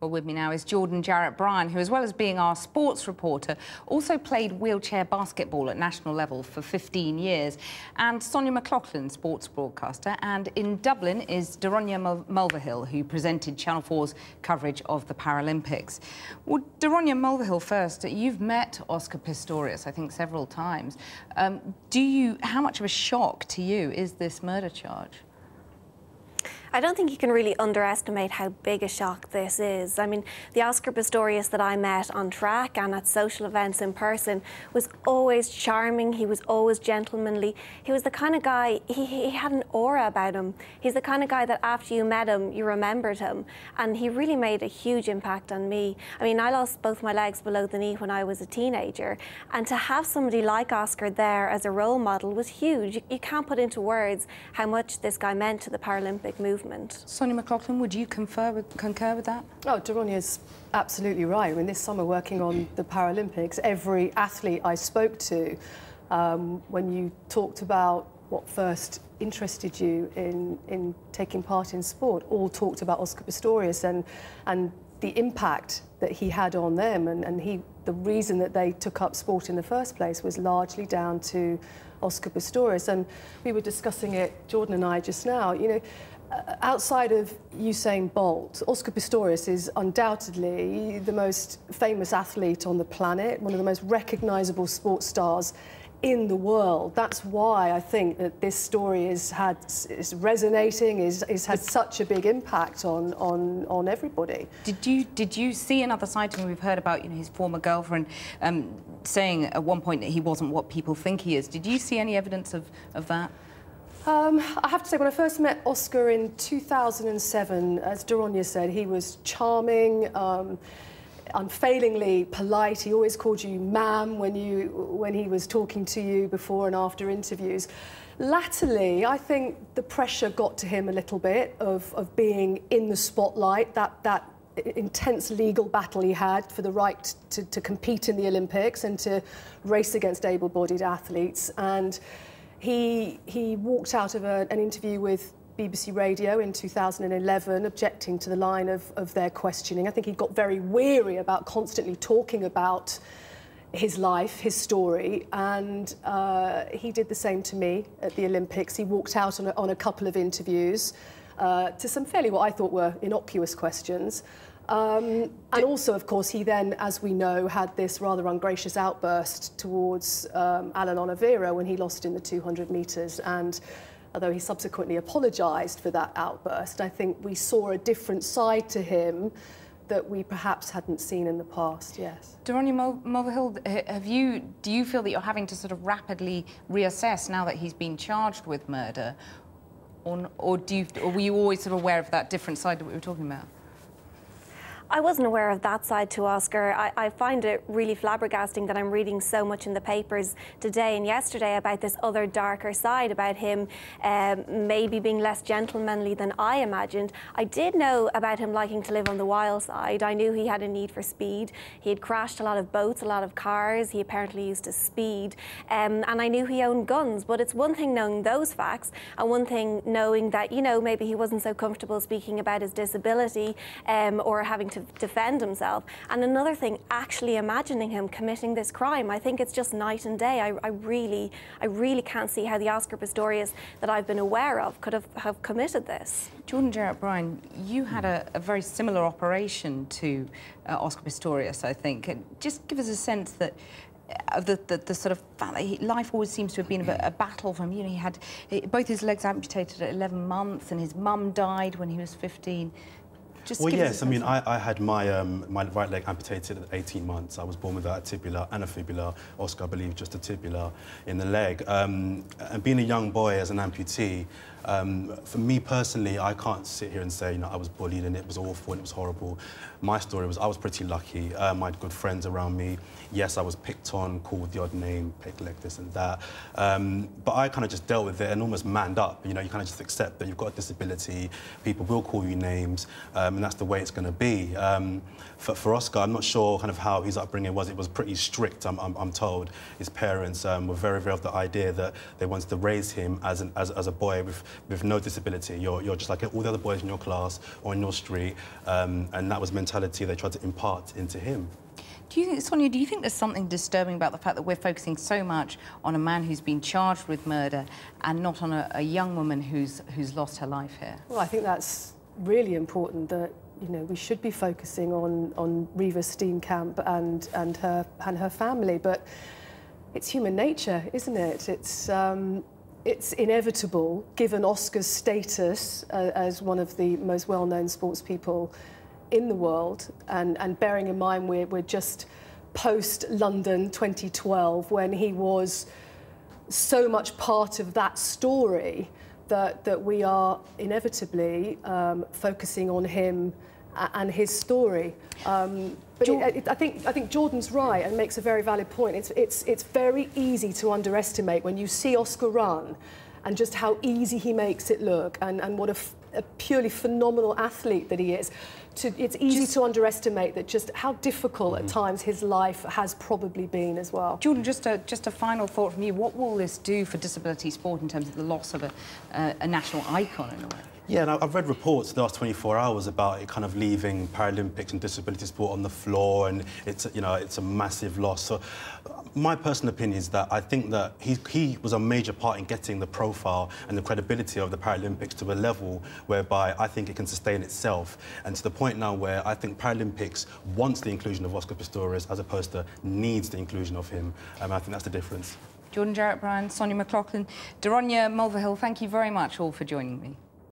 Well, with me now is Jordan Jarrett-Bryan, who, as well as being our sports reporter, also played wheelchair basketball at national level for 15 years. And Sonja McLaughlan, sports broadcaster. And in Dublin is Daraine Mulvihill, who presented Channel 4's coverage of the Paralympics. Well, Daraine Mulvihill, first, you've met Oscar Pistorius, I think, several times. How much of a shock to you is this murder charge? I don't think you can really underestimate how big a shock this is. I mean, the Oscar Pistorius that I met on track and at social events in person was always charming. He was always gentlemanly. He was the kind of guy, he had an aura about him. He's the kind of guy that after you met him, you remembered him. And he really made a huge impact on me. I mean, I lost both my legs below the knee when I was a teenager. And to have somebody like Oscar there as a role model was huge. You can't put into words how much this guy meant to the Paralympic movement. Sonja McLaughlan, would you concur with that? Oh, Daraine is absolutely right. I mean, this summer working on the Paralympics, every athlete I spoke to, when you talked about what first interested you in taking part in sport, all talked about Oscar Pistorius and the impact that he had on them, and the reason that they took up sport in the first place was largely down to Oscar Pistorius. And we were discussing it, Jordan and I, just now. You know, outside of Usain Bolt, Oscar Pistorius is undoubtedly the most famous athlete on the planet, one of the most recognisable sports stars in the world. That's why I think that this story is resonating, is had such a big impact on everybody. Did you see another side to him? We've heard about, you know, his former girlfriend saying at one point that he wasn't what people think he is. Did you see any evidence of that? I have to say, when I first met Oscar in 2007, as Daraine said, he was charming, unfailingly polite. He always called you ma'am when he was talking to you before and after interviews. Latterly, I think the pressure got to him a little bit of being in the spotlight, that intense legal battle he had for the right to compete in the Olympics and to race against able-bodied athletes. And he walked out of an interview with BBC Radio in 2011, objecting to the line of their questioning. I think he got very weary about constantly talking about his life, his story, and he did the same to me at the Olympics. He walked out on a couple of interviews to some fairly, what I thought were innocuous questions. And also, of course, he then, as we know, had this rather ungracious outburst towards Alan Oliveira when he lost in the 200 metres. And although he subsequently apologised for that outburst, I think we saw a different side to him that we perhaps hadn't seen in the past, yes. Daraine Mulvihill, do you feel that you're having to sort of rapidly reassess now that he's been charged with murder? Or were you always sort of aware of that different side that we were talking about? I wasn't aware of that side to Oscar. I find it really flabbergasting that I'm reading so much in the papers today and yesterday about this other darker side, about him maybe being less gentlemanly than I imagined. I did know about him liking to live on the wild side. I knew he had a need for speed. He had crashed a lot of boats, a lot of cars. He apparently used to speed. And I knew he owned guns. But it's one thing knowing those facts and one thing knowing that, you know, maybe he wasn't so comfortable speaking about his disability or having to defend himself, and another thing, actually imagining him committing this crime. I think it's just night and day. I really can't see how the Oscar Pistorius that I've been aware of could have committed this. Jordan Jarrett-Bryan, you had a very similar operation to Oscar Pistorius, I think. And just give us a sense that the sort of life always seems to have been a battle for him. You know, he had both his legs amputated at 11 months, and his mum died when he was 15. Well, yes, I mean, I had my right leg amputated at 18 months. I was born without a tibula and a fibula. Oscar, I believe, just a tibula in the leg. And being a young boy as an amputee, for me personally, I can't sit here and say, you know, I was bullied and it was awful and it was horrible. My story was I was pretty lucky. I had good friends around me. Yes, I was picked on, called the odd name, picked like this and that. But I kind of just dealt with it and almost manned up. You know, you kind of just accept that you've got a disability. People will call you names, and that's the way it's going to be. For Oscar, I'm not sure kind of how his upbringing was. It was pretty strict, I'm told. His parents were very, very of the idea that they wanted to raise him as a boy with with no disability. You're just like all the other boys in your class or in your street, and that was the mentality they tried to impart into him. Do you think, Sonja, do you think there's something disturbing about the fact that we're focusing so much on a man who's been charged with murder and not on a young woman who's lost her life here? Well, I think that's really important, that, you know, we should be focusing on Reeva Steenkamp and her family, but it's human nature, isn't it? It's inevitable, given Oscar's status as one of the most well-known sports people in the world, and bearing in mind we're just post-London 2012, when he was so much part of that story, that we are inevitably focusing on him and his story. But I think Jordan's right and makes a very valid point. It's very easy to underestimate when you see Oscar run, and just how easy he makes it look, and what a purely phenomenal athlete that he is. It's easy to underestimate that, just how difficult at times his life has probably been as well. Jordan, just a final thought from you. What will this do for disability sport in terms of the loss of a national icon in a way? Yeah, and I've read reports the last 24 hours about it kind of leaving Paralympics and disability sport on the floor, and it's, you know, it's a massive loss. So my personal opinion is that I think that he was a major part in getting the profile and the credibility of the Paralympics to a level whereby I think it can sustain itself, and to the point now where I think Paralympics wants the inclusion of Oscar Pistorius as opposed to needs the inclusion of him. I think that's the difference. Jordan, Jarrett-Bryan, Sonja McLaughlan, Daraine, Mulvihill, thank you very much all for joining me.